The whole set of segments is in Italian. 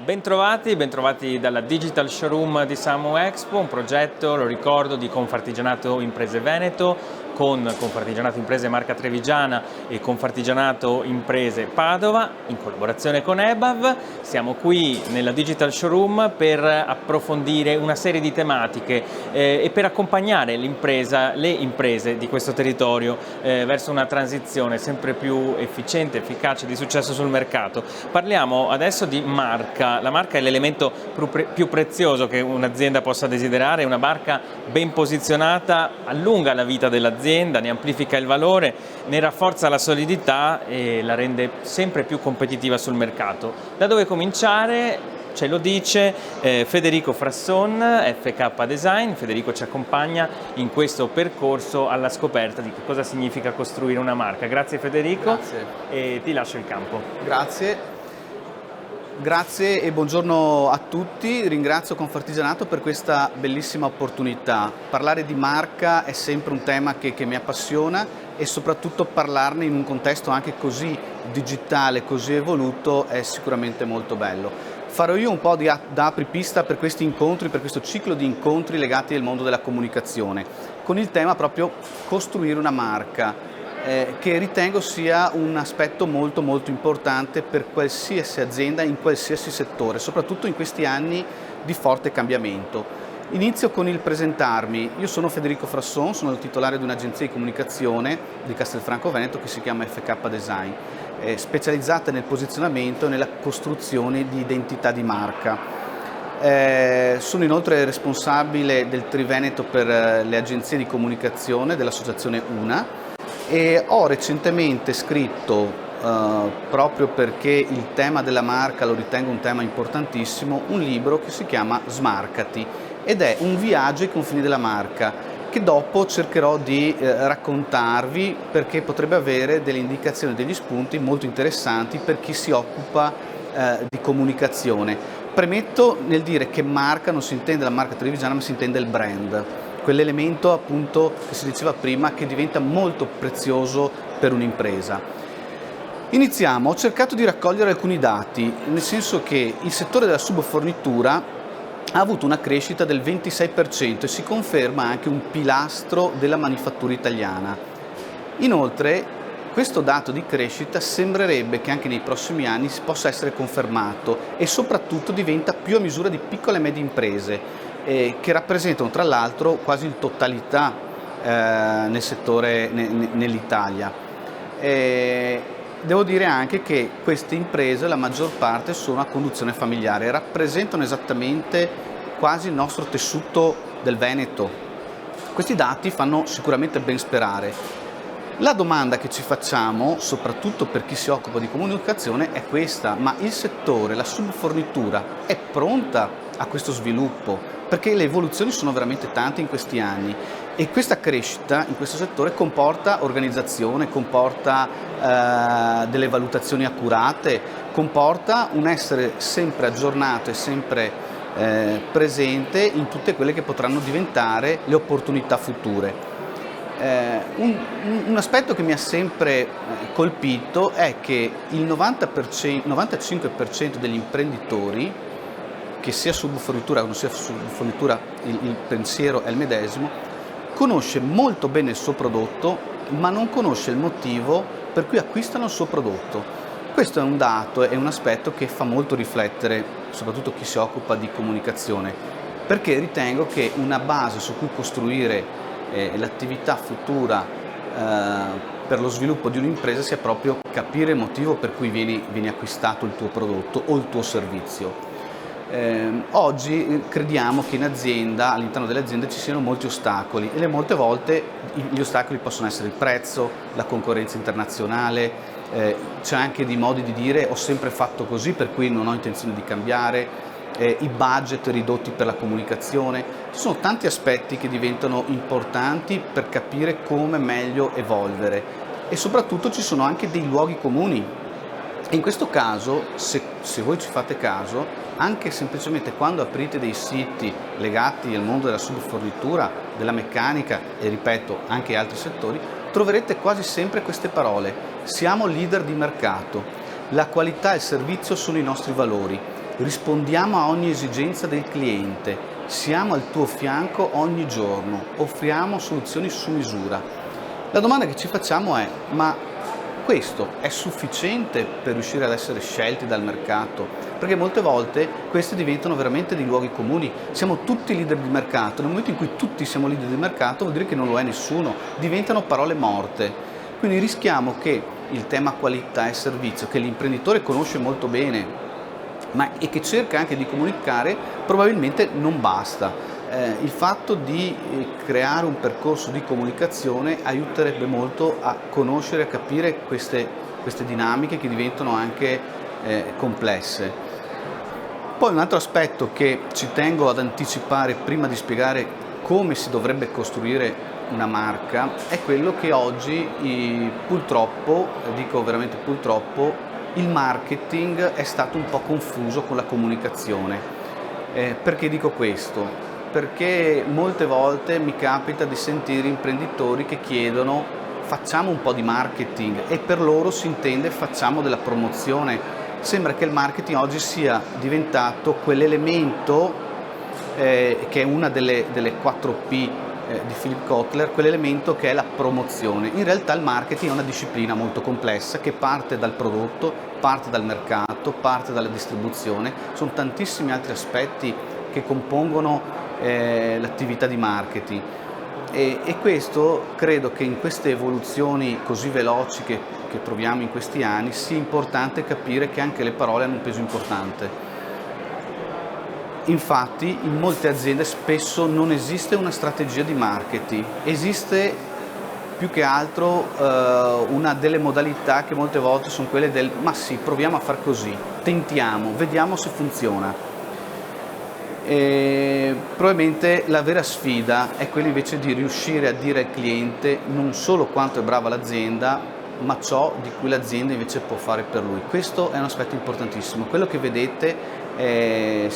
Bentrovati dalla Digital Showroom di Samo Expo, un progetto, lo ricordo, di Confartigianato Imprese Veneto, con Confartigianato Imprese Marca Trevigiana e Confartigianato Imprese Padova, in collaborazione con EBAV. Siamo qui nella Digital Showroom per approfondire una serie di tematiche e per accompagnare le imprese di questo territorio verso una transizione sempre più efficiente, efficace, di successo sul mercato. Parliamo adesso di marca. La marca è l'elemento più prezioso che un'azienda possa desiderare. Una marca ben posizionata allunga la vita dell'azienda, ne amplifica il valore, ne rafforza la solidità e la rende sempre più competitiva sul mercato. Da dove cominciare? Ce lo dice Federico Frasson, FK Design. Federico ci accompagna in questo percorso alla scoperta di che cosa significa costruire una marca. Grazie Federico. Grazie. E ti lascio il campo. Grazie e buongiorno a tutti. Ringrazio Confartigianato per questa bellissima opportunità. Parlare di marca è sempre un tema che mi appassiona e soprattutto parlarne in un contesto anche così digitale, così evoluto è sicuramente molto bello. Farò io un po' da apripista per questi incontri, per questo ciclo di incontri legati al mondo della comunicazione, con il tema proprio costruire una marca, che ritengo sia un aspetto molto importante per qualsiasi azienda in qualsiasi settore, soprattutto in questi anni di forte cambiamento. Inizio con il presentarmi. Io sono Federico Frasson, sono il titolare di un'agenzia di comunicazione di Castelfranco Veneto che si chiama FK Design, specializzata nel posizionamento e nella costruzione di identità di marca. Sono inoltre responsabile del Triveneto per le agenzie di comunicazione dell'associazione UNA e ho recentemente scritto, proprio perché il tema della marca lo ritengo un tema importantissimo, un libro che si chiama Smarcati ed è un viaggio ai confini della marca che dopo cercherò di raccontarvi, perché potrebbe avere delle indicazioni, degli spunti molto interessanti per chi si occupa di comunicazione. Premetto nel dire che marca non si intende la marca trevigiana, ma si intende il brand, quell'elemento appunto che si diceva prima che diventa molto prezioso per un'impresa. Iniziamo. Ho cercato di raccogliere alcuni dati, nel senso che il settore della subfornitura ha avuto una crescita del 26% e si conferma anche un pilastro della manifattura italiana. Inoltre, questo dato di crescita sembrerebbe che anche nei prossimi anni possa essere confermato e soprattutto diventa più a misura di piccole e medie imprese, che rappresentano tra l'altro quasi il totalità nel settore nell'Italia. Devo dire anche che queste imprese, la maggior parte, sono a conduzione familiare, rappresentano esattamente quasi il nostro tessuto del Veneto. Questi dati fanno sicuramente ben sperare. La domanda che ci facciamo, soprattutto per chi si occupa di comunicazione, è questa: ma il settore, la subfornitura, è pronta a questo sviluppo? Perché le evoluzioni sono veramente tante in questi anni e questa crescita in questo settore comporta organizzazione, comporta delle valutazioni accurate, comporta un essere sempre aggiornato e sempre presente in tutte quelle che potranno diventare le opportunità future. Un aspetto che mi ha sempre colpito è che il 95% degli imprenditori, che sia subfornitura o non sia subfornitura, il pensiero è il medesimo, conosce molto bene il suo prodotto, ma non conosce il motivo per cui acquistano il suo prodotto. Questo è un dato, è un aspetto che fa molto riflettere, soprattutto chi si occupa di comunicazione, perché ritengo che una base su cui costruire l'attività futura per lo sviluppo di un'impresa sia proprio capire il motivo per cui viene acquistato il tuo prodotto o il tuo servizio. Oggi crediamo che in azienda, all'interno delle aziende, ci siano molti ostacoli e molte volte gli ostacoli possono essere il prezzo, la concorrenza internazionale, c'è anche dei modi di dire ho sempre fatto così per cui non ho intenzione di cambiare, i budget ridotti per la comunicazione. Ci sono tanti aspetti che diventano importanti per capire come meglio evolvere e soprattutto ci sono anche dei luoghi comuni. E in questo caso, se voi ci fate caso, anche semplicemente quando aprite dei siti legati al mondo della subfornitura, della meccanica e ripeto anche altri settori, troverete quasi sempre queste parole: siamo leader di mercato, la qualità e il servizio sono i nostri valori. rispondiamo a ogni esigenza del cliente, siamo al tuo fianco ogni giorno, offriamo soluzioni su misura. La domanda che ci facciamo è: ma questo è sufficiente per riuscire ad essere scelti dal mercato? Perché molte volte questi diventano veramente dei luoghi comuni. Siamo tutti leader di mercato, nel momento in cui tutti siamo leader di mercato vuol dire che non lo è nessuno, diventano parole morte. Quindi rischiamo che il tema qualità e servizio, che l'imprenditore conosce molto bene, e che cerca anche di comunicare, probabilmente non basta. Il fatto di creare un percorso di comunicazione aiuterebbe molto a conoscere, a capire queste dinamiche che diventano anche complesse. Poi un altro aspetto che ci tengo ad anticipare prima di spiegare come si dovrebbe costruire una marca è quello che oggi purtroppo, dico veramente purtroppo, il marketing è stato un po' confuso con la comunicazione. Perché dico questo? Perché molte volte mi capita di sentire imprenditori che chiedono: facciamo un po' di marketing, e per loro si intende facciamo della promozione. Sembra che il marketing oggi sia diventato quell'elemento che è una delle 4P di Philip Kotler, quell'elemento che è la promozione. In realtà il marketing è una disciplina molto complessa che parte dal prodotto, parte dal mercato, parte dalla distribuzione. Sono tantissimi altri aspetti che compongono l'attività di marketing, e questo credo che in queste evoluzioni così veloci che troviamo in questi anni sia importante capire che anche le parole hanno un peso importante. Infatti in molte aziende spesso non esiste una strategia di marketing, esiste più che altro una delle modalità che molte volte sono quelle del: ma sì, proviamo a far così, tentiamo, vediamo se funziona. Probabilmente la vera sfida è quella invece di riuscire a dire al cliente non solo quanto è brava l'azienda, ma ciò di cui l'azienda invece può fare per lui. Questo è un aspetto importantissimo. Quello che vedete è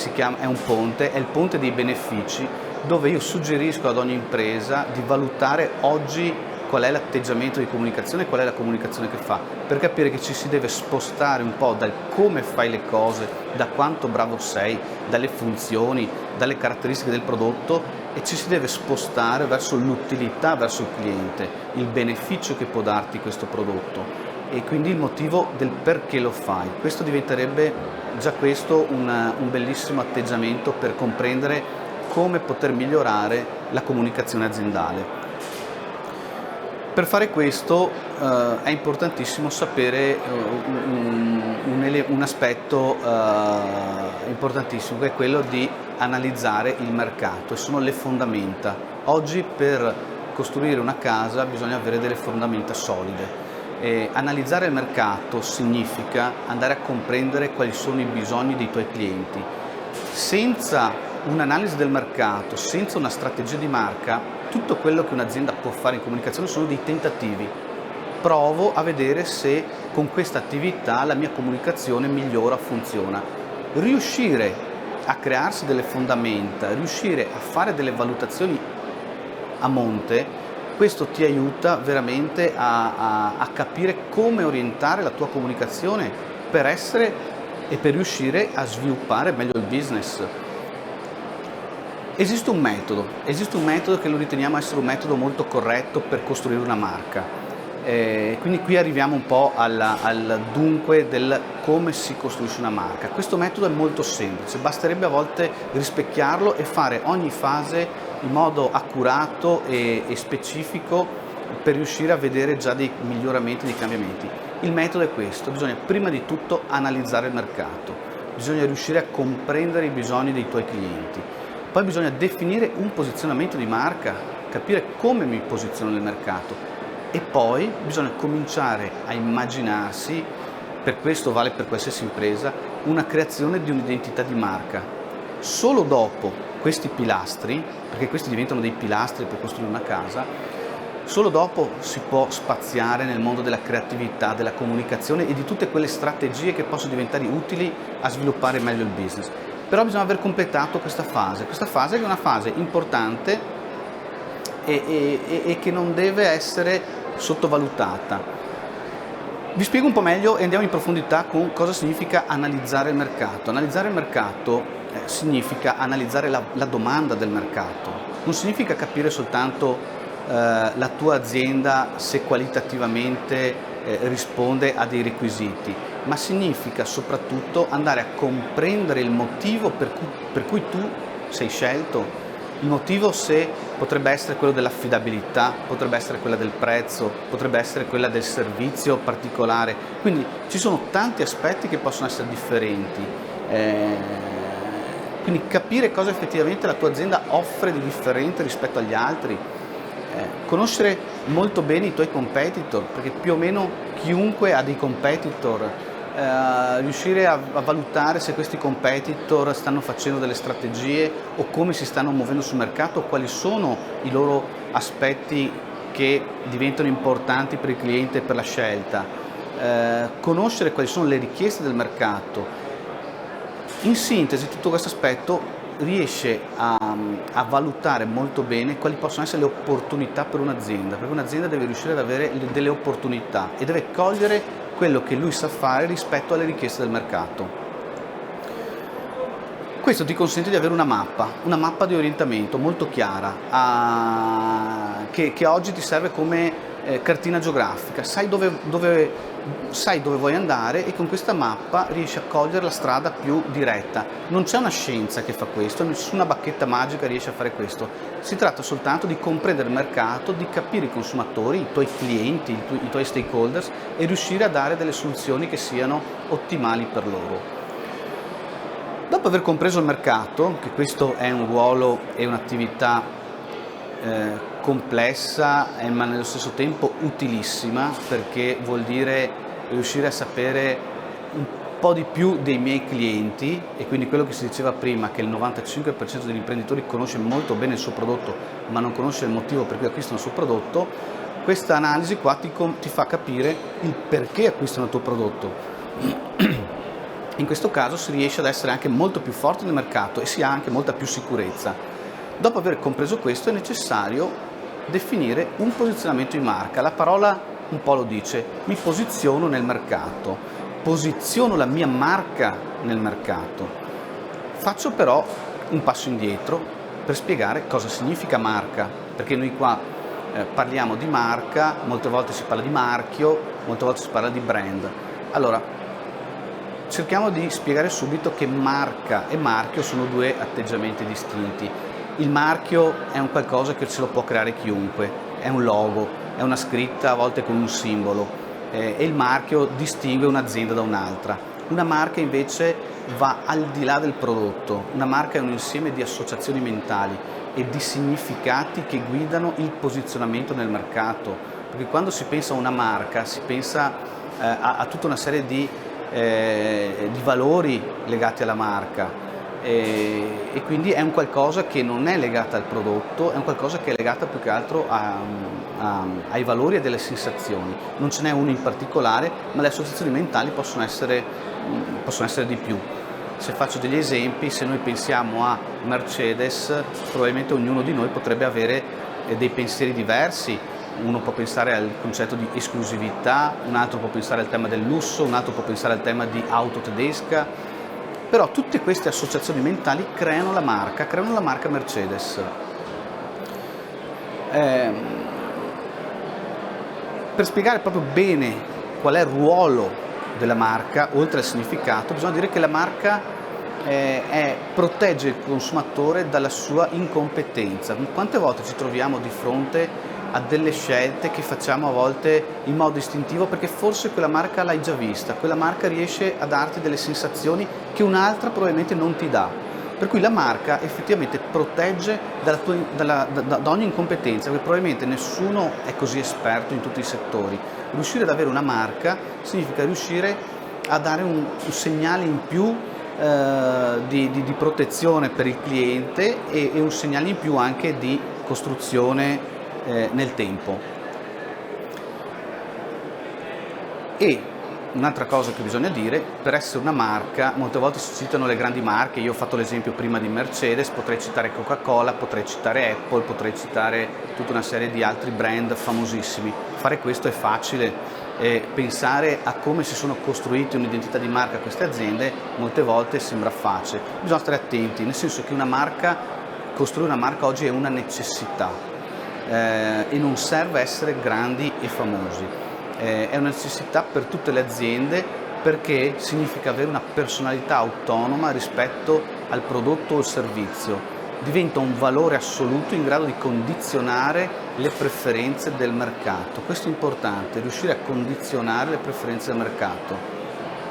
un ponte, è il ponte dei benefici, dove io suggerisco ad ogni impresa di valutare oggi qual è l'atteggiamento di comunicazione, qual è la comunicazione che fa, per capire che ci si deve spostare un po' dal come fai le cose, da quanto bravo sei, dalle funzioni, dalle caratteristiche del prodotto, e ci si deve spostare verso l'utilità verso il cliente, il beneficio che può darti questo prodotto, e quindi il motivo del perché lo fai. Questo diventerebbe già questo un bellissimo atteggiamento per comprendere come poter migliorare la comunicazione aziendale. Per fare questo è importantissimo sapere un aspetto importantissimo, che è quello di analizzare il mercato, e sono le fondamenta. Oggi per costruire una casa bisogna avere delle fondamenta solide. Analizzare il mercato significa andare a comprendere quali sono i bisogni dei tuoi clienti. Senza un'analisi del mercato, senza una strategia di marca, tutto quello che un'azienda può fare in comunicazione sono dei tentativi. Provo a vedere se con questa attività la mia comunicazione migliora, funziona. Riuscire a crearsi delle fondamenta, riuscire a fare delle valutazioni a monte, questo ti aiuta veramente a capire come orientare la tua comunicazione per riuscire a sviluppare meglio il business. Esiste un metodo che lo riteniamo essere un metodo molto corretto per costruire una marca. Quindi qui arriviamo un po' al dunque del come si costruisce una marca. Questo metodo è molto semplice, basterebbe a volte rispecchiarlo e fare ogni fase in modo accurato e specifico per riuscire a vedere già dei miglioramenti, dei cambiamenti. Il metodo è questo: bisogna prima di tutto analizzare il mercato, bisogna riuscire a comprendere i bisogni dei tuoi clienti. Poi bisogna definire un posizionamento di marca, capire come mi posiziono nel mercato, e poi bisogna cominciare a immaginarsi, per questo vale per qualsiasi impresa, una creazione di un'identità di marca. Solo dopo questi pilastri, perché questi diventano dei pilastri per costruire una casa, solo dopo si può spaziare nel mondo della creatività, della comunicazione e di tutte quelle strategie che possono diventare utili a sviluppare meglio il business. Però bisogna aver completato questa fase che è una fase importante e che non deve essere sottovalutata. Vi spiego un po' meglio e andiamo in profondità con cosa significa analizzare il mercato. Analizzare il mercato significa analizzare la domanda del mercato, non significa capire soltanto la tua azienda se qualitativamente risponde a dei requisiti, ma significa soprattutto andare a comprendere il motivo per cui tu sei scelto. Il motivo se potrebbe essere quello dell'affidabilità, potrebbe essere quella del prezzo, potrebbe essere quella del servizio particolare. Quindi ci sono tanti aspetti che possono essere differenti. Quindi capire cosa effettivamente la tua azienda offre di differente rispetto agli altri. Conoscere molto bene i tuoi competitor, perché più o meno chiunque ha dei competitor. Riuscire a valutare se questi competitor stanno facendo delle strategie o come si stanno muovendo sul mercato, quali sono i loro aspetti che diventano importanti per il cliente e per la scelta, conoscere quali sono le richieste del mercato. In sintesi, tutto questo aspetto riesce a valutare molto bene quali possono essere le opportunità per un'azienda, perché un'azienda deve riuscire ad avere delle opportunità e deve cogliere quello che lui sa fare rispetto alle richieste del mercato. Questo ti consente di avere una mappa di orientamento molto chiara, che oggi ti serve come cartina geografica, sai dove vuoi andare e con questa mappa riesci a cogliere la strada più diretta. Non c'è una scienza che fa questo, nessuna bacchetta magica riesce a fare questo. Si tratta soltanto di comprendere il mercato, di capire i consumatori, i tuoi clienti, i tuoi stakeholders e riuscire a dare delle soluzioni che siano ottimali per loro. Dopo aver compreso il mercato, che questo è un ruolo e un'attività complessa ma nello stesso tempo utilissima, perché vuol dire riuscire a sapere un po' di più dei miei clienti, e quindi quello che si diceva prima, che il 95% degli imprenditori conosce molto bene il suo prodotto ma non conosce il motivo per cui acquistano il suo prodotto. Questa analisi qua ti fa capire il perché acquistano il tuo prodotto. In questo caso si riesce ad essere anche molto più forti nel mercato e si ha anche molta più sicurezza. Dopo aver compreso questo è necessario definire un posizionamento di marca. La parola un po' lo dice: mi posiziono nel mercato, posiziono la mia marca nel mercato. Faccio però un passo indietro per spiegare cosa significa marca, perché noi qua parliamo di marca, molte volte si parla di marchio, molte volte si parla di brand. Allora, cerchiamo di spiegare subito che marca e marchio sono due atteggiamenti distinti. Il marchio è un qualcosa che se lo può creare chiunque, è un logo, è una scritta a volte con un simbolo, e il marchio distingue un'azienda da un'altra. Una marca invece va al di là del prodotto, una marca è un insieme di associazioni mentali e di significati che guidano il posizionamento nel mercato, perché quando si pensa a una marca si pensa a tutta una serie di valori legati alla marca. E quindi è un qualcosa che non è legata al prodotto, è un qualcosa che è legata più che altro ai valori e delle sensazioni. Non ce n'è uno in particolare, ma le associazioni mentali possono essere di più. Se faccio degli esempi, se noi pensiamo a Mercedes, probabilmente ognuno di noi potrebbe avere dei pensieri diversi. Uno può pensare al concetto di esclusività, un altro può pensare al tema del lusso, un altro può pensare al tema di auto tedesca. Però tutte queste associazioni mentali creano la marca Mercedes. Per spiegare proprio bene qual è il ruolo della marca, oltre al significato, bisogna dire che la marca protegge il consumatore dalla sua incompetenza. Quante volte ci troviamo di fronte a delle scelte che facciamo a volte in modo istintivo perché forse quella marca l'hai già vista, quella marca riesce a darti delle sensazioni che un'altra probabilmente non ti dà. Per cui la marca effettivamente protegge da ogni incompetenza, perché probabilmente nessuno è così esperto in tutti i settori. Riuscire ad avere una marca significa riuscire a dare un segnale in più di protezione per il cliente e un segnale in più anche di costruzione nel tempo. E un'altra cosa che bisogna dire, per essere una marca, molte volte si citano le grandi marche, io ho fatto l'esempio prima di Mercedes, potrei citare Coca-Cola, potrei citare Apple, potrei citare tutta una serie di altri brand famosissimi. Fare questo è facile, pensare a come si sono costruite un'identità di marca queste aziende molte volte sembra facile. Bisogna stare attenti, nel senso che costruire una marca oggi è una necessità e non serve essere grandi e famosi. È una necessità per tutte le aziende perché significa avere una personalità autonoma rispetto al prodotto o al servizio. Diventa un valore assoluto in grado di condizionare le preferenze del mercato. Questo è importante, riuscire a condizionare le preferenze del mercato.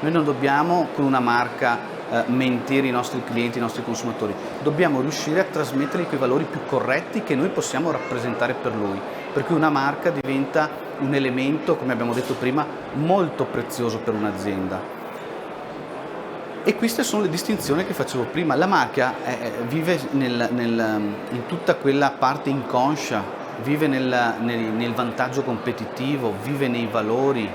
Noi non dobbiamo con una marca mentire i nostri clienti, i nostri consumatori, dobbiamo riuscire a trasmettere quei valori più corretti che noi possiamo rappresentare per lui, per cui una marca diventa un elemento, come abbiamo detto prima, molto prezioso per un'azienda. E queste sono le distinzioni che facevo prima. La marca vive in tutta quella parte inconscia, vive nel vantaggio competitivo, vive nei valori,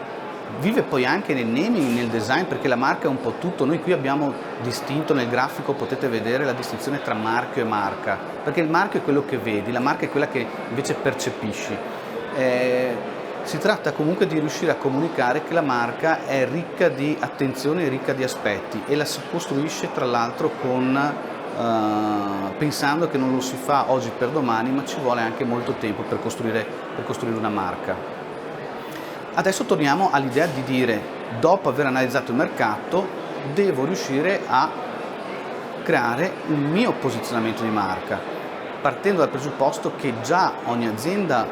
vive poi anche nel naming, nel design, perché la marca è un po' tutto. Noi qui abbiamo distinto, nel grafico potete vedere la distinzione tra marchio e marca, perché il marchio è quello che vedi, la marca è quella che invece percepisci. Si tratta comunque di riuscire a comunicare che la marca è ricca di attenzione e ricca di aspetti e la si costruisce tra l'altro pensando che non lo si fa oggi per domani, ma ci vuole anche molto tempo per costruire una marca. Adesso torniamo all'idea di dire, dopo aver analizzato il mercato, devo riuscire a creare un mio posizionamento di marca, partendo dal presupposto che già ogni azienda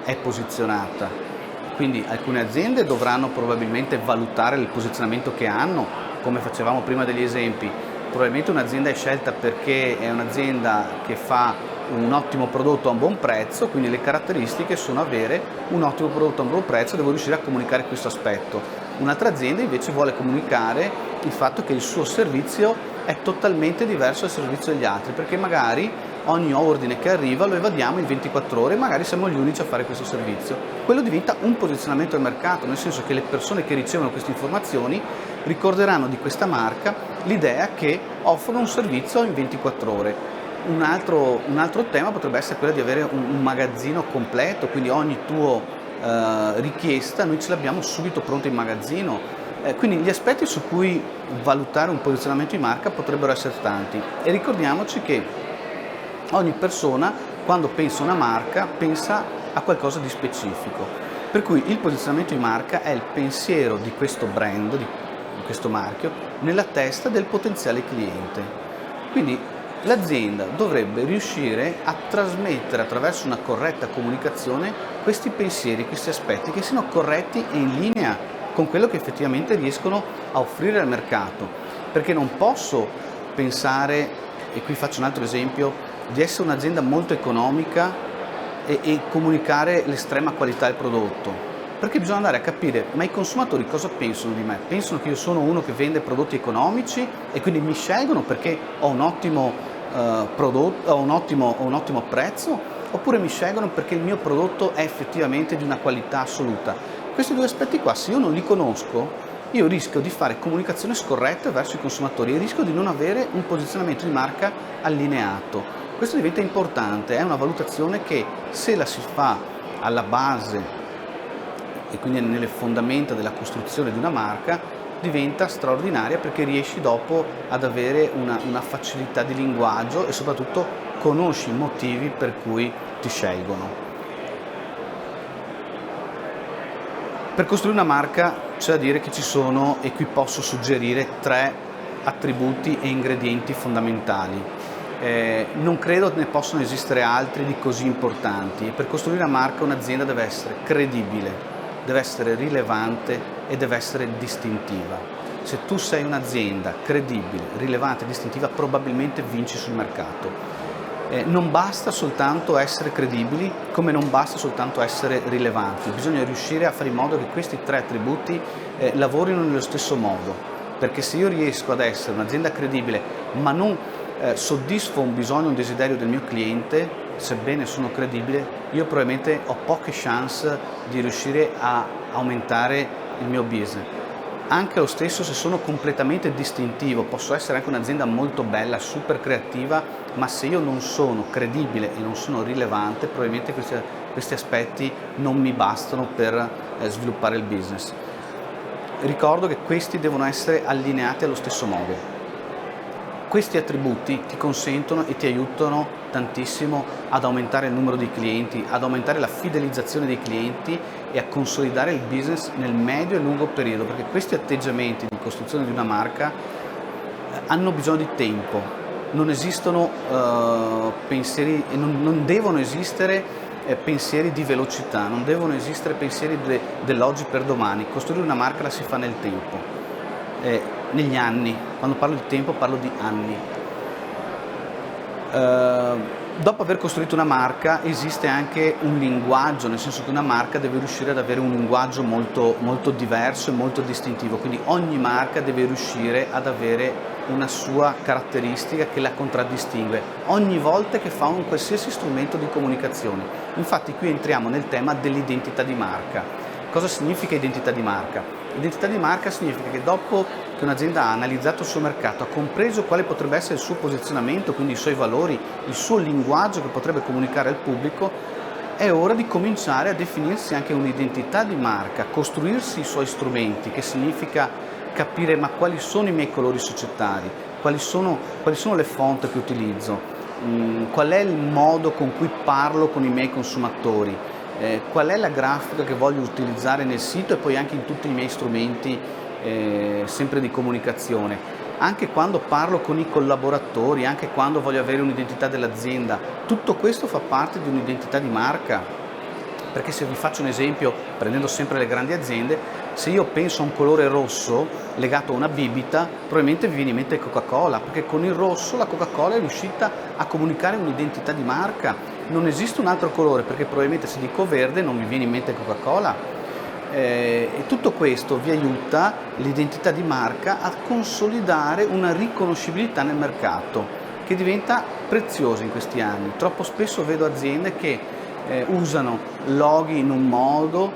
è posizionata. Quindi alcune aziende dovranno probabilmente valutare il posizionamento che hanno, come facevamo prima degli esempi. Probabilmente un'azienda è scelta perché è un'azienda che fa un ottimo prodotto a un buon prezzo, quindi le caratteristiche sono avere un ottimo prodotto a un buon prezzo, devo riuscire a comunicare questo aspetto. Un'altra azienda invece vuole comunicare il fatto che il suo servizio è totalmente diverso dal servizio degli altri, perché magari ogni ordine che arriva lo evadiamo in 24 ore, magari siamo gli unici a fare questo servizio. Quello diventa un posizionamento del mercato, nel senso che le persone che ricevono queste informazioni ricorderanno di questa marca l'idea che offrono un servizio in 24 ore. Un altro tema potrebbe essere quello di avere un magazzino completo, quindi ogni tua richiesta noi ce l'abbiamo subito pronta in magazzino. Quindi gli aspetti su cui valutare un posizionamento di marca potrebbero essere tanti e ricordiamoci che ogni persona quando pensa a una marca pensa a qualcosa di specifico, per cui il posizionamento di marca è il pensiero di questo brand, di questo marchio, nella testa del potenziale cliente. Quindi l'azienda dovrebbe riuscire a trasmettere attraverso una corretta comunicazione questi pensieri, questi aspetti che siano corretti e in linea con quello che effettivamente riescono a offrire al mercato, perché non posso pensare, e qui faccio un altro esempio, di essere un'azienda molto economica e comunicare l'estrema qualità del prodotto, perché bisogna andare a capire, ma i consumatori cosa pensano di me? Pensano che io sono uno che vende prodotti economici e quindi mi scelgono perché ho un ottimo prodotto, ho un ottimo prezzo, oppure mi scelgono perché il mio prodotto è effettivamente di una qualità assoluta? Questi due aspetti qua, se io non li conosco, io rischio di fare comunicazione scorretta verso i consumatori e rischio di non avere un posizionamento di marca allineato. Questo diventa importante, è una valutazione che se la si fa alla base e quindi nelle fondamenta della costruzione di una marca diventa straordinaria, perché riesci dopo ad avere una facilità di linguaggio e soprattutto conosci i motivi per cui ti scelgono. Per costruire una marca c'è da dire che ci sono, e qui posso suggerire, 3 attributi e ingredienti fondamentali. Non credo ne possano esistere altri di così importanti. Per costruire una marca un'azienda deve essere credibile, deve essere rilevante e deve essere distintiva. Se tu sei un'azienda credibile, rilevante e distintiva, probabilmente vinci sul mercato. Non basta soltanto essere credibili, come non basta soltanto essere rilevanti. Bisogna riuscire a fare in modo che questi 3 attributi lavorino nello stesso modo, perché se io riesco ad essere un'azienda credibile ma non soddisfo un bisogno, un desiderio del mio cliente, sebbene sono credibile, io probabilmente ho poche chance di riuscire a aumentare il mio business. anche lo stesso se sono completamente distintivo, posso essere anche un'azienda molto bella, super creativa, ma se io non sono credibile e non sono rilevante, probabilmente questi aspetti non mi bastano per sviluppare il business. Ricordo che questi devono essere allineati allo stesso modo. Questi attributi ti consentono e ti aiutano tantissimo ad aumentare il numero di clienti, ad aumentare la fidelizzazione dei clienti e a consolidare il business nel medio e lungo periodo, perché questi atteggiamenti di costruzione di una marca hanno bisogno di tempo, non esistono pensieri e non devono esistere pensieri di velocità, non devono esistere pensieri dell'oggi per domani. Costruire una marca la si fa nel tempo. Negli anni, quando parlo di tempo parlo di anni. Dopo aver costruito una marca esiste anche un linguaggio, nel senso che una marca deve riuscire ad avere un linguaggio molto, molto diverso e molto distintivo, quindi ogni marca deve riuscire ad avere una sua caratteristica che la contraddistingue ogni volta che fa un qualsiasi strumento di comunicazione. Infatti qui entriamo nel tema dell'identità di marca. Cosa significa identità di marca? Identità di marca significa che dopo che un'azienda ha analizzato il suo mercato, ha compreso quale potrebbe essere il suo posizionamento, quindi i suoi valori, il suo linguaggio che potrebbe comunicare al pubblico, è ora di cominciare a definirsi anche un'identità di marca, costruirsi i suoi strumenti, che significa capire ma quali sono i miei colori societari, quali sono le font che utilizzo, qual è il modo con cui parlo con i miei consumatori, qual è la grafica che voglio utilizzare nel sito e poi anche in tutti i miei strumenti sempre di comunicazione. Anche quando parlo con i collaboratori, anche quando voglio avere un'identità dell'azienda, tutto questo fa parte di un'identità di marca. Perché se vi faccio un esempio, prendendo sempre le grandi aziende, se io penso a un colore rosso legato a una bibita, probabilmente vi viene in mente Coca-Cola, perché con il rosso la Coca-Cola è riuscita a comunicare un'identità di marca. Non esiste un altro colore, perché probabilmente se dico verde non mi viene in mente Coca-Cola. E tutto questo vi aiuta, l'identità di marca, a consolidare una riconoscibilità nel mercato, che diventa preziosa in questi anni. Troppo spesso vedo aziende che usano loghi in un modo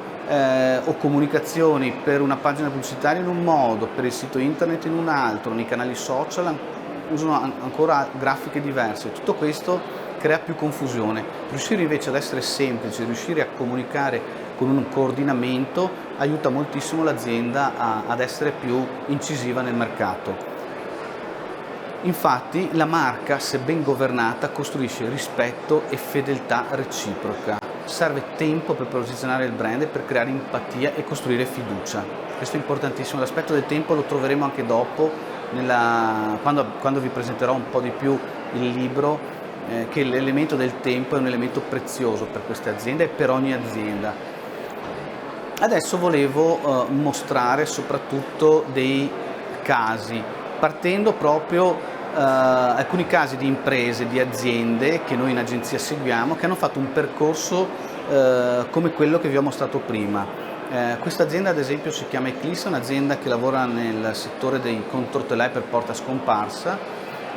o comunicazioni per una pagina pubblicitaria in un modo, per il sito internet in un altro, nei canali social usano ancora grafiche diverse. Tutto questo crea più confusione. Riuscire invece ad essere semplici, riuscire a comunicare con un coordinamento aiuta moltissimo l'azienda ad essere più incisiva nel mercato. Infatti la marca, se ben governata, costruisce rispetto e fedeltà reciproca. Serve tempo per posizionare il brand, per creare empatia e costruire fiducia. Questo è importantissimo, l'aspetto del tempo lo troveremo anche dopo, quando vi presenterò un po' di più il libro, che l'elemento del tempo è un elemento prezioso per queste aziende e per ogni azienda. Adesso volevo mostrare soprattutto dei casi, partendo proprio alcuni casi di imprese, di aziende che noi in agenzia seguiamo, che hanno fatto un percorso come quello che vi ho mostrato prima. Questa azienda ad esempio si chiama Eclisse, è un'azienda che lavora nel settore dei controtelai per porta scomparsa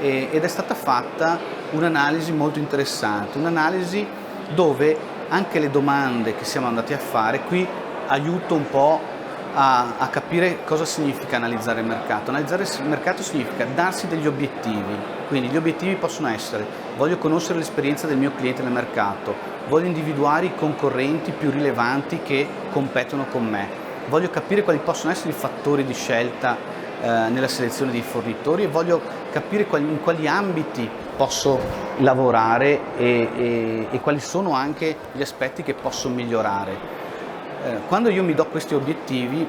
ed è stata fatta un'analisi molto interessante, un'analisi dove anche le domande che siamo andati a fare qui aiuto un po' a capire cosa significa analizzare il mercato. Analizzare il mercato significa darsi degli obiettivi, quindi gli obiettivi possono essere: voglio conoscere l'esperienza del mio cliente nel mercato, voglio individuare i concorrenti più rilevanti che competono con me, voglio capire quali possono essere i fattori di scelta nella selezione dei fornitori e voglio capire in quali ambiti posso lavorare e quali sono anche gli aspetti che posso migliorare. Quando io mi do questi obiettivi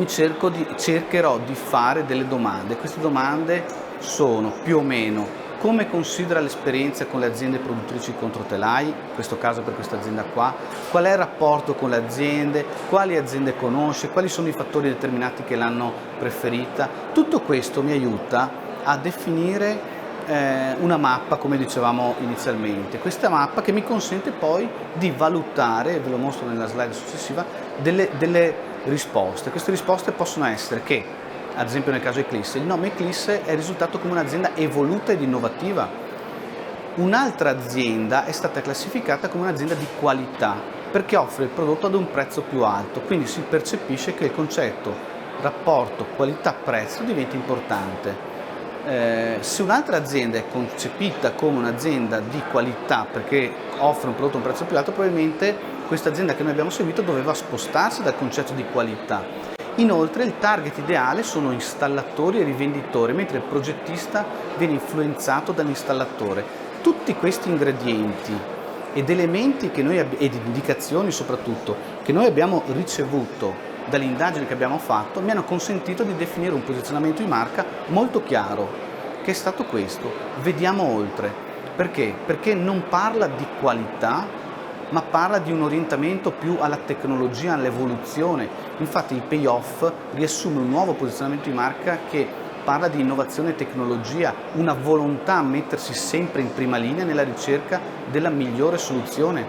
cercherò di fare delle domande. Queste domande sono più o meno: come considera l'esperienza con le aziende produttrici controtelai, in questo caso per questa azienda qua, qual è il rapporto con le aziende, quali aziende conosce, quali sono i fattori determinati che l'hanno preferita. Tutto questo mi aiuta a definire una mappa, come dicevamo inizialmente, questa mappa che mi consente poi di valutare, ve lo mostro nella slide successiva, delle risposte. Queste risposte possono essere che, ad esempio nel caso Eclisse, il nome Eclisse è risultato come un'azienda evoluta ed innovativa. Un'altra azienda è stata classificata come un'azienda di qualità perché offre il prodotto ad un prezzo più alto, quindi si percepisce che il concetto rapporto qualità-prezzo diventa importante. Se un'altra azienda è concepita come un'azienda di qualità perché offre un prodotto a un prezzo più alto, probabilmente questa azienda che noi abbiamo seguito doveva spostarsi dal concetto di qualità. Inoltre il target ideale sono installatori e rivenditori, mentre il progettista viene influenzato dall'installatore. Tutti questi ingredienti ed elementi ed indicazioni soprattutto che noi abbiamo ricevuto dalle indagini che abbiamo fatto mi hanno consentito di definire un posizionamento di marca molto chiaro, che è stato questo: vediamo oltre. Perché? Perché non parla di qualità, ma parla di un orientamento più alla tecnologia, all'evoluzione. Infatti il payoff riassume un nuovo posizionamento di marca che parla di innovazione e tecnologia, una volontà a mettersi sempre in prima linea nella ricerca della migliore soluzione.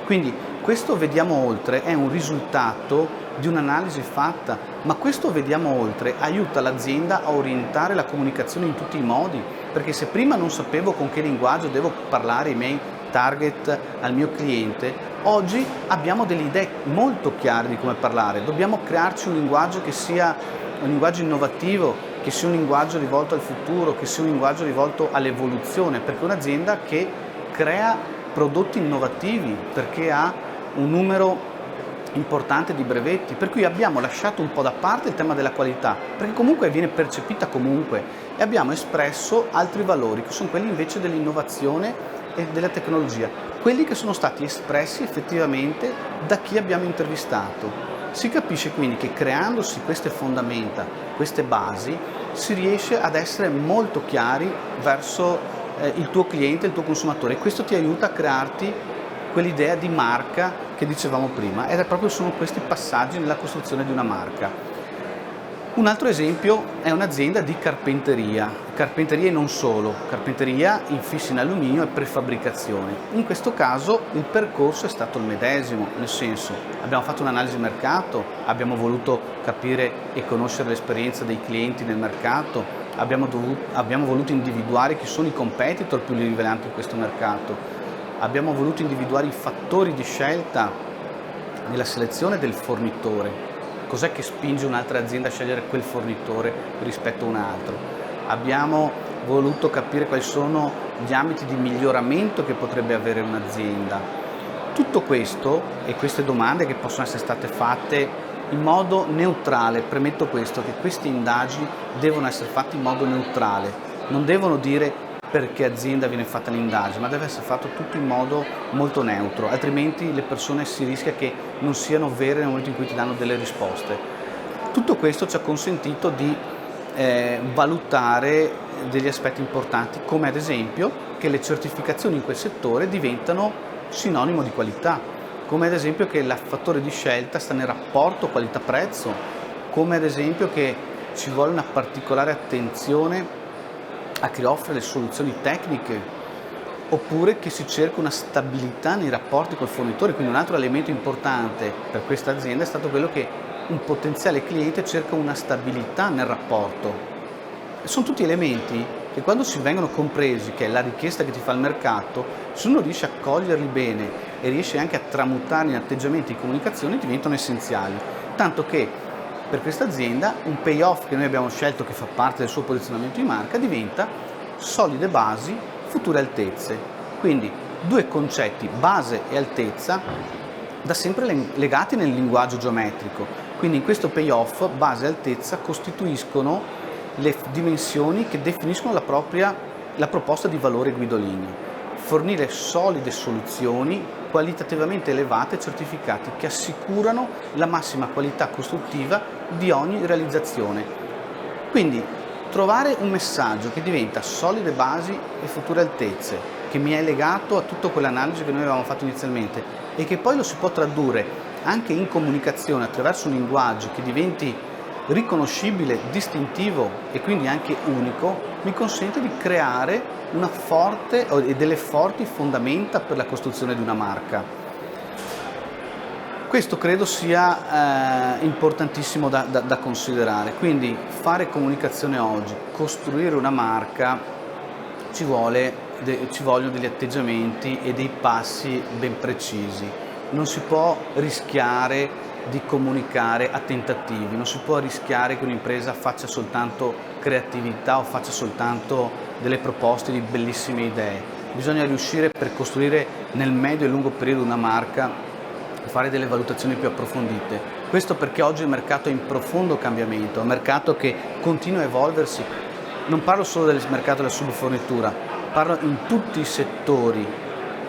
Quindi questo vediamo oltre è un risultato di un'analisi fatta, ma questo vediamo oltre aiuta l'azienda a orientare la comunicazione in tutti i modi, perché se prima non sapevo con che linguaggio devo parlare ai miei target, al mio cliente, oggi abbiamo delle idee molto chiare di come parlare. Dobbiamo crearci un linguaggio che sia un linguaggio innovativo, che sia un linguaggio rivolto al futuro, che sia un linguaggio rivolto all'evoluzione, perché un'azienda che crea prodotti innovativi, perché ha un numero importante di brevetti, per cui abbiamo lasciato un po' da parte il tema della qualità, perché comunque viene percepita comunque, e abbiamo espresso altri valori, che sono quelli invece dell'innovazione e della tecnologia, quelli che sono stati espressi effettivamente da chi abbiamo intervistato. Si capisce quindi che creandosi queste fondamenta, queste basi, si riesce ad essere molto chiari verso il tuo cliente, il tuo consumatore, e questo ti aiuta a crearti quell'idea di marca che dicevamo prima, ed è proprio sono questi passaggi nella costruzione di una marca. Un altro esempio è un'azienda di carpenteria e non solo, carpenteria, infissi in alluminio e prefabbricazione. In questo caso il percorso è stato il medesimo, nel senso abbiamo fatto un'analisi mercato, abbiamo voluto capire e conoscere l'esperienza dei clienti nel mercato, abbiamo voluto individuare chi sono i competitor più rilevanti in questo mercato, abbiamo voluto individuare i fattori di scelta nella selezione del fornitore. Cos'è che spinge un'altra azienda a scegliere quel fornitore rispetto a un altro? Abbiamo voluto capire quali sono gli ambiti di miglioramento che potrebbe avere un'azienda. Tutto questo e queste domande che possono essere state fatte in modo neutrale, premetto questo, che queste indagini devono essere fatte in modo neutrale, non devono dire perché azienda viene fatta l'indagine, ma deve essere fatto tutto in modo molto neutro, altrimenti le persone si rischia che non siano vere nel momento in cui ti danno delle risposte. Tutto questo ci ha consentito di valutare degli aspetti importanti, come ad esempio che le certificazioni in quel settore diventano sinonimo di qualità, come ad esempio che il fattore di scelta sta nel rapporto qualità-prezzo, come ad esempio che ci vuole una particolare attenzione a chi offre le soluzioni tecniche, oppure che si cerca una stabilità nei rapporti col fornitore. Quindi un altro elemento importante per questa azienda è stato quello che un potenziale cliente cerca una stabilità nel rapporto. Sono tutti elementi che quando si vengono compresi, che è la richiesta che ti fa il mercato, se uno riesce a coglierli bene e riesce anche a tramutarli in atteggiamenti di comunicazione, diventano essenziali. Tanto che per questa azienda un payoff che noi abbiamo scelto, che fa parte del suo posizionamento di marca, diventa solide basi, future altezze. Quindi due concetti, base e altezza, da sempre legati nel linguaggio geometrico. Quindi in questo payoff base e altezza costituiscono le dimensioni che definiscono la proposta di valore guidolineo. Fornire solide soluzioni qualitativamente elevate e certificate che assicurano la massima qualità costruttiva di ogni realizzazione. Quindi trovare un messaggio che diventa solide basi e future altezze, che mi è legato a tutta quell'analisi che noi avevamo fatto inizialmente e che poi lo si può tradurre anche in comunicazione attraverso un linguaggio che diventi riconoscibile, distintivo e quindi anche unico, mi consente di creare una forte e delle forti fondamenta per la costruzione di una marca. Questo credo sia importantissimo da considerare. Quindi fare comunicazione oggi, costruire una marca, ci vogliono degli atteggiamenti e dei passi ben precisi. Non si può rischiare di comunicare a tentativi, non si può rischiare che un'impresa faccia soltanto creatività o faccia soltanto delle proposte di bellissime idee. Bisogna riuscire, per costruire nel medio e lungo periodo una marca, a fare delle valutazioni più approfondite. Questo perché oggi il mercato è in profondo cambiamento, è un mercato che continua a evolversi. Non parlo solo del mercato della subfornitura, parlo in tutti i settori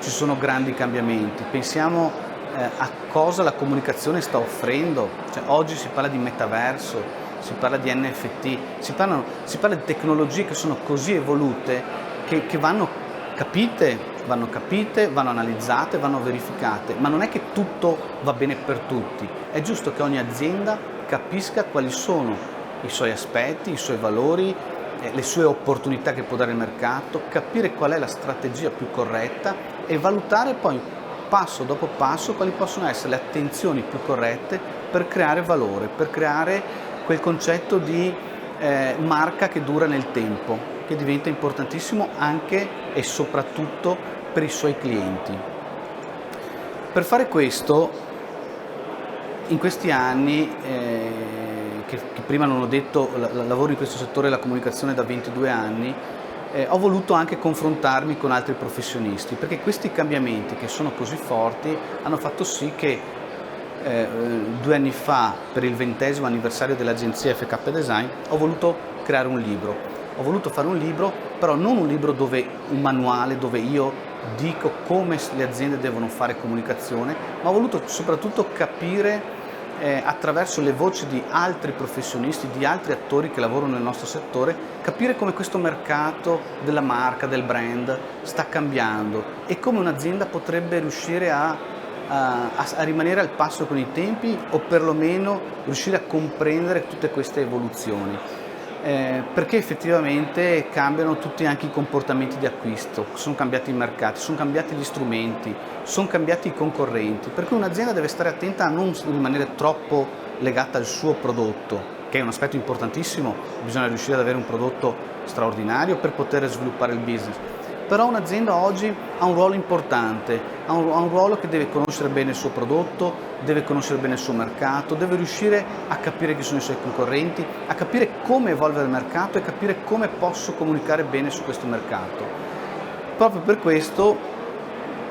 ci sono grandi cambiamenti. Pensiamo a cosa la comunicazione sta offrendo. Cioè, oggi si parla di metaverso, si parla di NFT, si parla di tecnologie che sono così evolute che vanno capite, vanno analizzate, vanno verificate, ma non è che tutto va bene per tutti. È giusto che ogni azienda capisca quali sono i suoi aspetti, i suoi valori, le sue opportunità che può dare il mercato, capire qual è la strategia più corretta e valutare poi passo dopo passo quali possono essere le attenzioni più corrette per creare valore, per creare quel concetto di marca che dura nel tempo, che diventa importantissimo anche e soprattutto per i suoi clienti. Per fare questo, in questi anni, che prima non ho detto, lavoro in questo settore della comunicazione da 22 anni, ho voluto anche confrontarmi con altri professionisti, perché questi cambiamenti che sono così forti hanno fatto sì che 2 anni fa, per il 20° anniversario dell'agenzia FK Design, ho voluto creare un libro. Ho voluto fare un libro, però non un libro un manuale dove io dico come le aziende devono fare comunicazione, ma ho voluto soprattutto capire attraverso le voci di altri professionisti, di altri attori che lavorano nel nostro settore, capire come questo mercato della marca, del brand sta cambiando e come un'azienda potrebbe riuscire a rimanere al passo con i tempi o perlomeno riuscire a comprendere tutte queste evoluzioni. Perché effettivamente cambiano tutti anche i comportamenti di acquisto, sono cambiati i mercati, sono cambiati gli strumenti, sono cambiati i concorrenti, per cui un'azienda deve stare attenta a non rimanere troppo legata al suo prodotto, che è un aspetto importantissimo, bisogna riuscire ad avere un prodotto straordinario per poter sviluppare il business. Però un'azienda oggi ha un ruolo importante, ha un ruolo che deve conoscere bene il suo prodotto, deve conoscere bene il suo mercato, deve riuscire a capire chi sono i suoi concorrenti, a capire come evolvere il mercato e capire come posso comunicare bene su questo mercato. Proprio per questo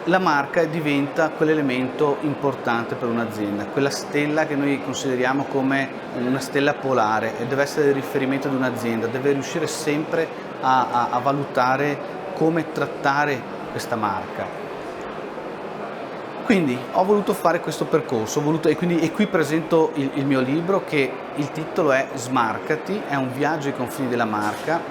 la marca diventa quell'elemento importante per un'azienda, quella stella che noi consideriamo come una stella polare e deve essere il riferimento di un'azienda, deve riuscire sempre a valutare come trattare questa marca. Quindi ho voluto fare questo percorso, e qui presento il mio libro, che il titolo è Smarcati, è un viaggio ai confini della marca.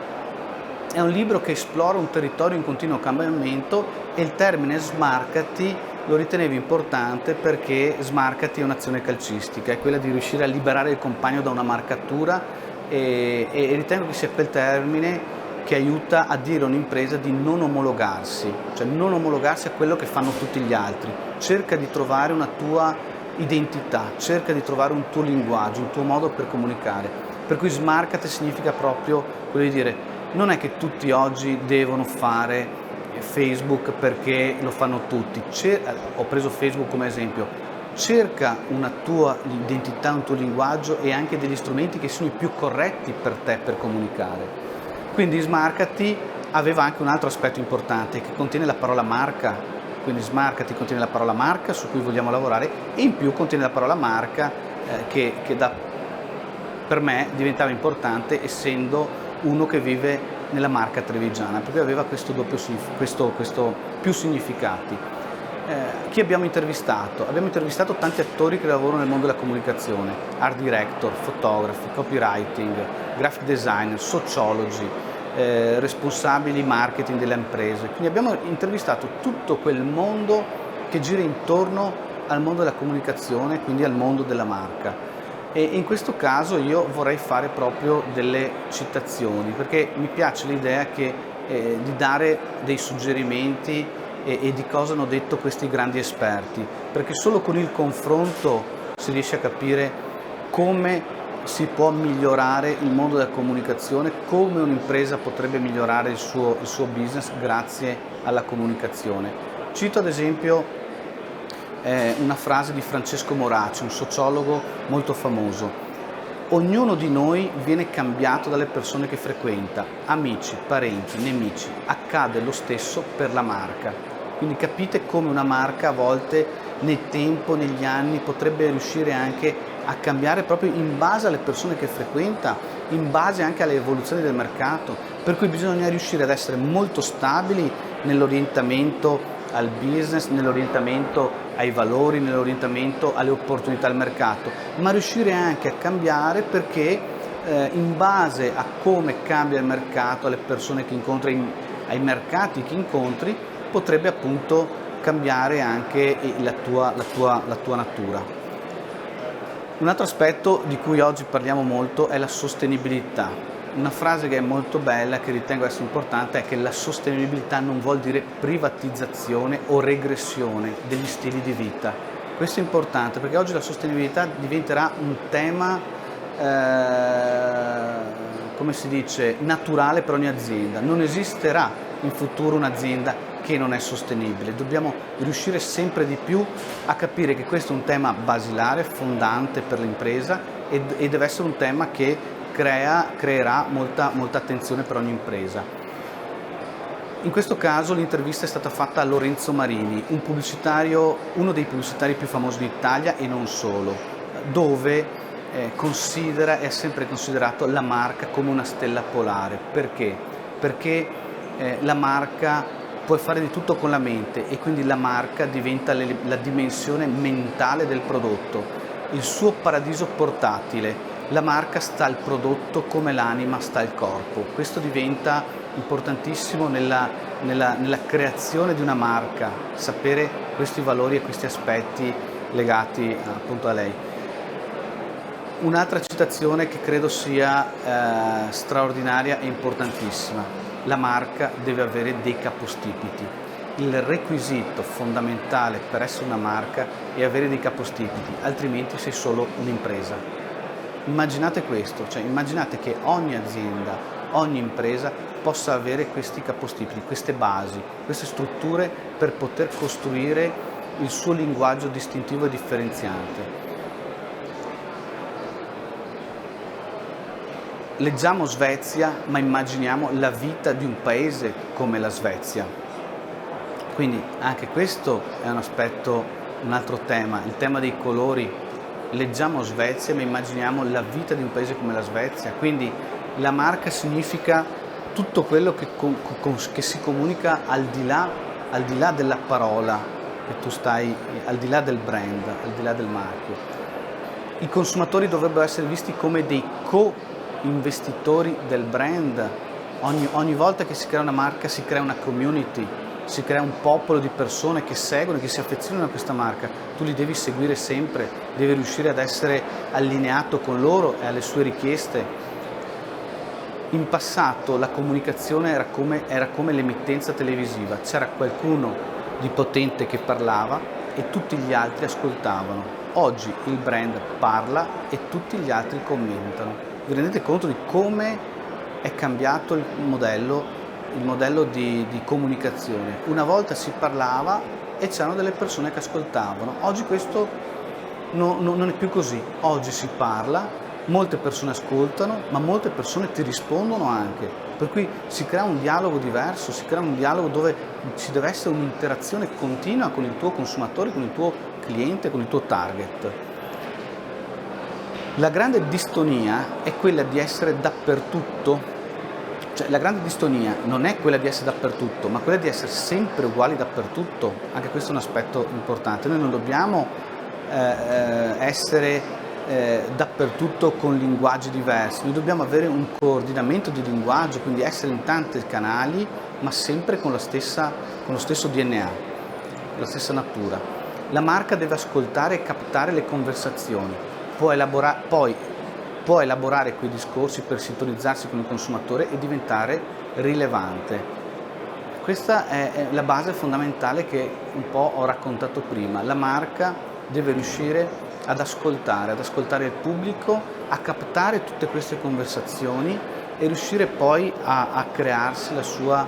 È un libro che esplora un territorio in continuo cambiamento e il termine smarcati lo ritenevo importante perché smarcati è un'azione calcistica, è quella di riuscire a liberare il compagno da una marcatura e ritengo che sia quel termine che aiuta a dire a un'impresa di non omologarsi, cioè non omologarsi a quello che fanno tutti gli altri. Cerca di trovare una tua identità, cerca di trovare un tuo linguaggio, un tuo modo per comunicare. Per cui smarcati significa proprio quello di dire: non è che tutti oggi devono fare Facebook perché lo fanno tutti. Ho preso Facebook come esempio. Cerca una tua identità, un tuo linguaggio e anche degli strumenti che siano i più corretti per te per comunicare. Quindi Smarcati aveva anche un altro aspetto importante che contiene la parola marca. Quindi Smarcati contiene la parola marca su cui vogliamo lavorare e in più contiene la parola marca che per me diventava importante essendo uno che vive nella marca trevigiana, perché aveva questo più significati. Chi abbiamo intervistato? Abbiamo intervistato tanti attori che lavorano nel mondo della comunicazione, art director, fotografi, copywriting, graphic designer, sociologi, responsabili marketing delle imprese. Quindi abbiamo intervistato tutto quel mondo che gira intorno al mondo della comunicazione, quindi al mondo della marca. E in questo caso io vorrei fare proprio delle citazioni, perché mi piace l'idea di dare dei suggerimenti e di cosa hanno detto questi grandi esperti, perché solo con il confronto si riesce a capire come si può migliorare il mondo della comunicazione, come un'impresa potrebbe migliorare il suo business grazie alla comunicazione. Cito ad esempio una frase di Francesco Morace, un sociologo molto famoso: ognuno di noi viene cambiato dalle persone che frequenta, amici, parenti, nemici. Accade lo stesso per la marca. Quindi capite come una marca a volte nel tempo, negli anni, potrebbe riuscire anche a cambiare proprio in base alle persone che frequenta, in base anche alle evoluzioni del mercato, per cui bisogna riuscire ad essere molto stabili nell'orientamento al business, nell'orientamento ai valori, nell'orientamento alle opportunità del mercato, ma riuscire anche a cambiare perché in base a come cambia il mercato, alle persone che incontri, ai mercati che incontri, potrebbe appunto cambiare anche la tua natura. Un altro aspetto di cui oggi parliamo molto è la sostenibilità. Una frase che è molto bella, che ritengo essere importante, è che la sostenibilità non vuol dire privatizzazione o regressione degli stili di vita. Questo è importante perché oggi la sostenibilità diventerà un tema, come si dice, naturale per ogni azienda. Non esisterà in futuro un'azienda che non è sostenibile. Dobbiamo riuscire sempre di più a capire che questo è un tema basilare, fondante per l'impresa e deve essere un tema che creerà molta attenzione per ogni impresa. In questo caso l'intervista è stata fatta a Lorenzo Marini, uno dei pubblicitari più famosi d'Italia e non solo, dove è sempre considerato la marca come una stella polare. Perché? Perché la marca puoi fare di tutto con la mente e quindi la marca diventa la dimensione mentale del prodotto, il suo paradiso portatile. La marca sta al prodotto come l'anima sta al corpo. Questo diventa importantissimo nella creazione di una marca, sapere questi valori e questi aspetti legati appunto a lei. Un'altra citazione che credo sia straordinaria e importantissima: la marca deve avere dei capostipiti. Il requisito fondamentale per essere una marca è avere dei capostipiti, altrimenti sei solo un'impresa. Immaginate questo, cioè immaginate che ogni azienda, ogni impresa possa avere questi capostipiti, queste basi, queste strutture per poter costruire il suo linguaggio distintivo e differenziante. Leggiamo Svezia, ma immaginiamo la vita di un paese come la Svezia. Quindi anche questo è un aspetto, un altro tema, il tema dei colori. Leggiamo Svezia, ma immaginiamo la vita di un paese come la Svezia. Quindi la marca significa tutto quello che si comunica al di là della parola che tu stai, al di là del brand, al di là del marchio. I consumatori dovrebbero essere visti come dei investitori del brand. Ogni volta che si crea una marca si crea una community, si crea un popolo di persone che seguono, che si affezionano a questa marca. Tu li devi seguire sempre, devi riuscire ad essere allineato con loro e alle sue richieste. In passato la comunicazione era come l'emittenza televisiva, c'era qualcuno di potente che parlava e tutti gli altri ascoltavano. Oggi il brand parla e tutti gli altri commentano. Vi rendete conto di come è cambiato il modello di comunicazione? Una volta si parlava e c'erano delle persone che ascoltavano. Oggi questo non è più così. Oggi si parla, molte persone ascoltano, ma molte persone ti rispondono anche. Per cui si crea un dialogo diverso, si crea un dialogo dove ci deve essere un'interazione continua con il tuo consumatore, con il tuo cliente, con il tuo target. La grande distonia è quella di essere dappertutto, cioè la grande distonia non è quella di essere dappertutto, ma quella di essere sempre uguali dappertutto. Anche questo è un aspetto importante. Noi non dobbiamo essere dappertutto con linguaggi diversi, noi dobbiamo avere un coordinamento di linguaggio, quindi essere in tanti canali, ma sempre con lo stesso DNA, la stessa natura. La marca deve ascoltare e captare le conversazioni. Può elaborare quei discorsi per sintonizzarsi con il consumatore e diventare rilevante. Questa è la base fondamentale che un po' ho raccontato prima. La marca deve riuscire ad ascoltare il pubblico, a captare tutte queste conversazioni e riuscire poi a crearsi la sua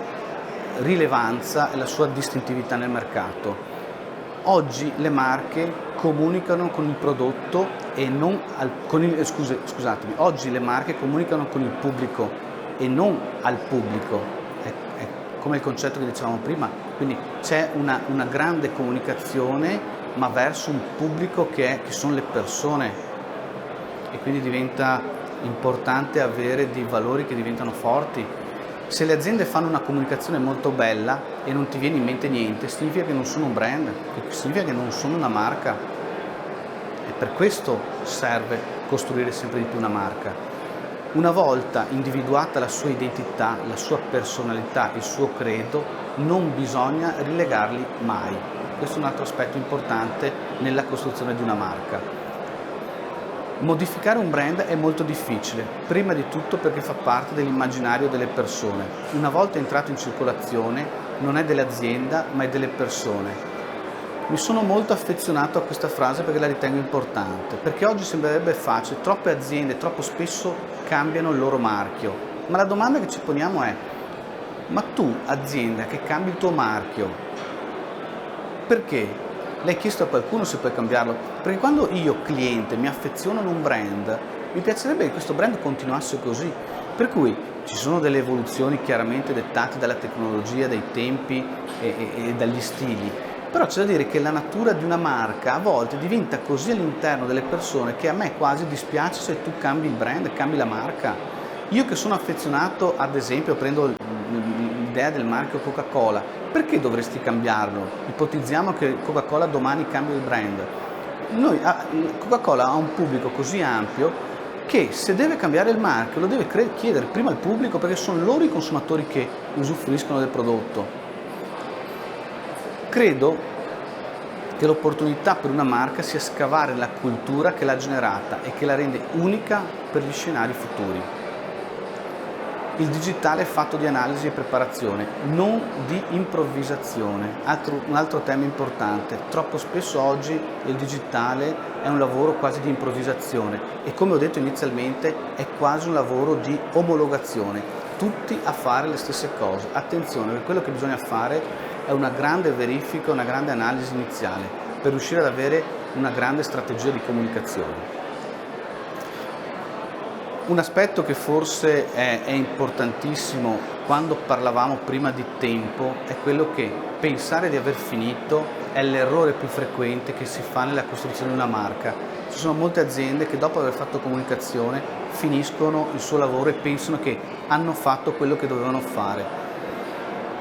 rilevanza e la sua distintività nel mercato. Oggi le marche comunicano con il prodotto e non oggi le marche comunicano con il pubblico e non al pubblico. È come il concetto che dicevamo prima, quindi c'è una grande comunicazione ma verso un pubblico che sono le persone, e quindi diventa importante avere dei valori che diventano forti. Se le aziende fanno una comunicazione molto bella e non ti viene in mente niente, significa che non sono un brand, significa che non sono una marca, e per questo serve costruire sempre di più una marca. Una volta individuata la sua identità, la sua personalità, il suo credo, non bisogna rilegarli mai. Questo è un altro aspetto importante nella costruzione di una marca. Modificare un brand è molto difficile, prima di tutto perché fa parte dell'immaginario delle persone. Una volta entrato in circolazione non è dell'azienda ma è delle persone. Mi sono molto affezionato a questa frase perché la ritengo importante, perché oggi sembrerebbe facile, troppe aziende troppo spesso cambiano il loro marchio, ma la domanda che ci poniamo è: ma tu azienda che cambi il tuo marchio, perché? L'hai chiesto a qualcuno se puoi cambiarlo? Perché quando io, cliente, mi affeziono a un brand, mi piacerebbe che questo brand continuasse così. Per cui ci sono delle evoluzioni chiaramente dettate dalla tecnologia, dai tempi e dagli stili. Però c'è da dire che la natura di una marca a volte diventa così all'interno delle persone che a me quasi dispiace se tu cambi il brand, cambi la marca. Io che sono affezionato, ad esempio, prendo l'idea del marchio Coca-Cola, perché dovresti cambiarlo? Ipotizziamo che Coca-Cola domani cambia il brand. Coca-Cola ha un pubblico così ampio che se deve cambiare il marchio lo deve chiedere prima al pubblico, perché sono loro i consumatori che usufruiscono del prodotto. Credo che l'opportunità per una marca sia scavare la cultura che l'ha generata e che la rende unica per gli scenari futuri. Il digitale è fatto di analisi e preparazione, non di improvvisazione. Un altro tema importante: troppo spesso oggi il digitale è un lavoro quasi di improvvisazione e, come ho detto inizialmente, è quasi un lavoro di omologazione, tutti a fare le stesse cose. Attenzione, perché quello che bisogna fare è una grande verifica, una grande analisi iniziale per riuscire ad avere una grande strategia di comunicazione. Un aspetto che forse è importantissimo quando parlavamo prima di tempo è quello che pensare di aver finito è l'errore più frequente che si fa nella costruzione di una marca. Ci sono molte aziende che dopo aver fatto comunicazione finiscono il suo lavoro e pensano che hanno fatto quello che dovevano fare.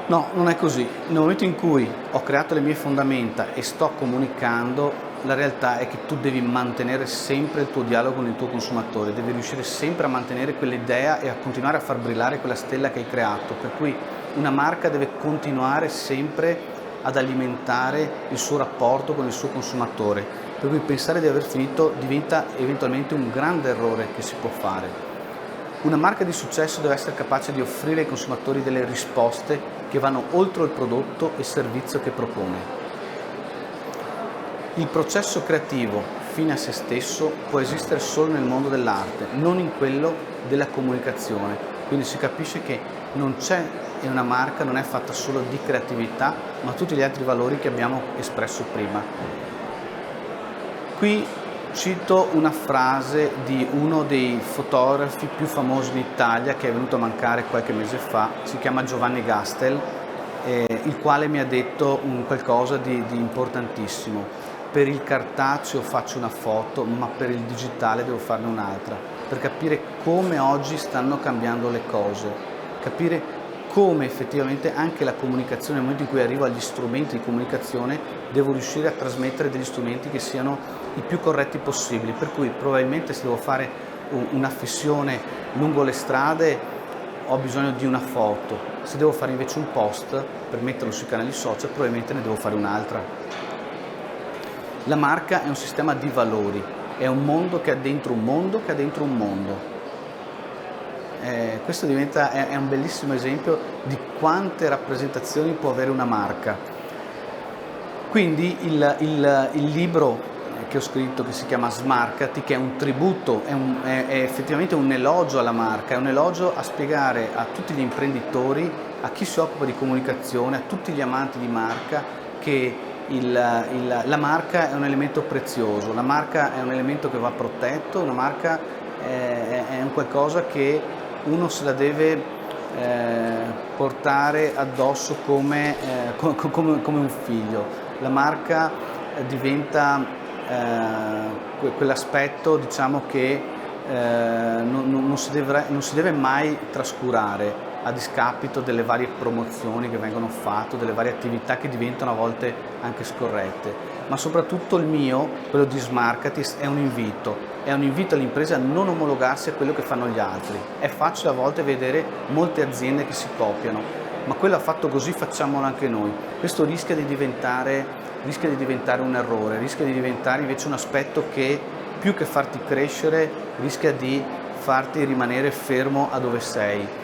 No, non è così. Nel momento in cui ho creato le mie fondamenta e sto comunicando, la realtà è che tu devi mantenere sempre il tuo dialogo con il tuo consumatore, devi riuscire sempre a mantenere quell'idea e a continuare a far brillare quella stella che hai creato, per cui una marca deve continuare sempre ad alimentare il suo rapporto con il suo consumatore, per cui pensare di aver finito diventa eventualmente un grande errore che si può fare. Una marca di successo deve essere capace di offrire ai consumatori delle risposte che vanno oltre il prodotto e il servizio che propone. Il processo creativo fine a se stesso può esistere solo nel mondo dell'arte, non in quello della comunicazione. Quindi si capisce che non c'è, e una marca non è fatta solo di creatività, ma tutti gli altri valori che abbiamo espresso prima. Qui cito una frase di uno dei fotografi più famosi in Italia che è venuto a mancare qualche mese fa, si chiama Giovanni Gastel, il quale mi ha detto qualcosa di importantissimo. Per il cartaceo faccio una foto, ma per il digitale devo farne un'altra, per capire come oggi stanno cambiando le cose, capire come effettivamente anche la comunicazione, nel momento in cui arrivo agli strumenti di comunicazione, devo riuscire a trasmettere degli strumenti che siano i più corretti possibili, per cui probabilmente se devo fare una fissione lungo le strade ho bisogno di una foto, se devo fare invece un post per metterlo sui canali social probabilmente ne devo fare un'altra. La marca è un sistema di valori, è un mondo che ha dentro un mondo che ha dentro un mondo. Questo è un bellissimo esempio di quante rappresentazioni può avere una marca. Quindi il libro che ho scritto, che si chiama Smarcati, che è un tributo, è effettivamente un elogio alla marca, è un elogio a spiegare a tutti gli imprenditori, a chi si occupa di comunicazione, a tutti gli amanti di marca, che la marca è un elemento prezioso, la marca è un elemento che va protetto, una marca è un qualcosa che uno se la deve portare addosso come un figlio. La marca diventa quell'aspetto, diciamo, che non si deve mai trascurare a discapito delle varie promozioni che vengono fatte, delle varie attività che diventano a volte anche scorrette. Ma soprattutto il mio, quello di Smarcati, è un invito all'impresa a non omologarsi a quello che fanno gli altri. È facile a volte vedere molte aziende che si copiano, ma quello ha fatto così, facciamolo anche noi. Questo rischia di diventare un errore, rischia di diventare invece un aspetto che più che farti crescere rischia di farti rimanere fermo a dove sei.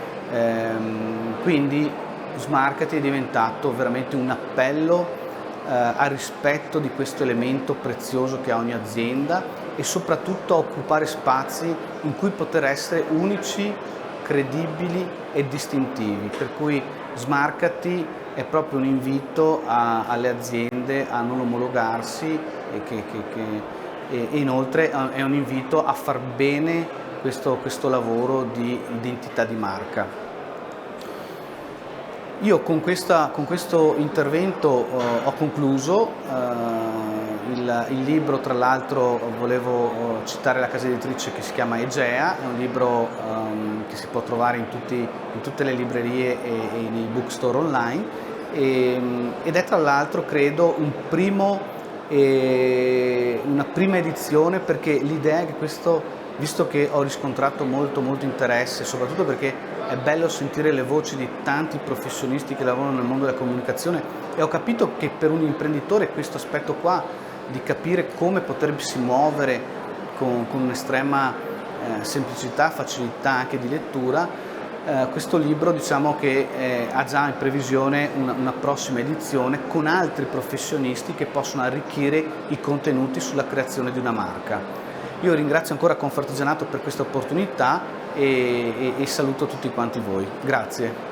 Quindi Smarcati è diventato veramente un appello al rispetto di questo elemento prezioso che ha ogni azienda e soprattutto a occupare spazi in cui poter essere unici, credibili e distintivi. Per cui Smarcati è proprio un invito alle aziende a non omologarsi e inoltre è un invito a far bene questo lavoro di identità di marca. Io con questo intervento ho concluso. Il libro, tra l'altro, volevo citare la casa editrice, che si chiama Egea, è un libro che si può trovare in tutte le librerie e nei bookstore online ed è, tra l'altro, credo una prima edizione, perché l'idea è che visto che ho riscontrato molto interesse, soprattutto perché è bello sentire le voci di tanti professionisti che lavorano nel mondo della comunicazione, e ho capito che per un imprenditore questo aspetto qua di capire come potersi muovere con un'estrema semplicità, facilità anche di lettura, questo libro, diciamo, che ha già in previsione una prossima edizione con altri professionisti che possono arricchire i contenuti sulla creazione di una marca. Io ringrazio ancora Confartigianato per questa opportunità e saluto tutti quanti voi. Grazie.